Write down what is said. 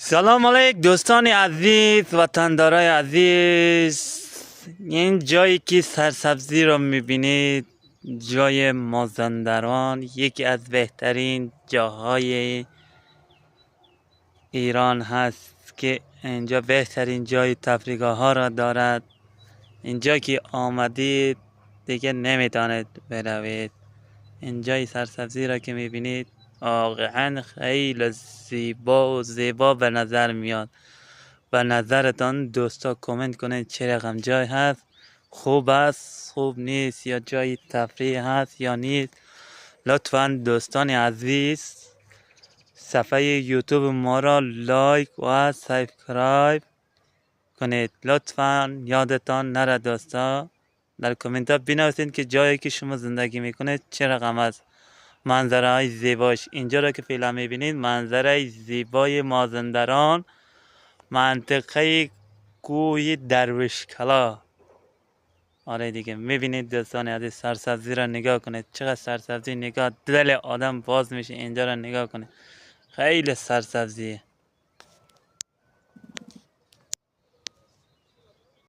سلام علیک دوستان عزیز، وطندارای عزیز. این جایی که سرسبزی رو میبینید جای مازندران، یکی از بهترین جاهای ایران هست که اینجا بهترین جای تفریح ها را دارد. اینجا که آمدید دیگه نمیتونید بروید. این جای سرسبزی را که میبینید واقعا خیلی زیبا به نظر میاد. به نظرتان دوستا کامنت کنید چه رقم جای هست، خوب است، خوب نیست، یا جای تفریح هست یا نیست. لطفا دوستان عزیز صفحه یوتیوب ما را لایک و سابسکرایب کنید. لطفا یادتان نره دوستا در کامنت ها بنویسید که جایی که شما زندگی میکنید چه رقم است، منظره های زیباش. اینجا را که فعلا میبینید منظره زیبای مازندران، منطقه کوه درویش کلا. آره دیگه میبینید دوستان عزیز، سرسبزی را نگاه کنید، چقدر سرسبزی، نگاه دل آدم باز میشه. اینجا را نگاه کنید، خیلی سرسبزیه.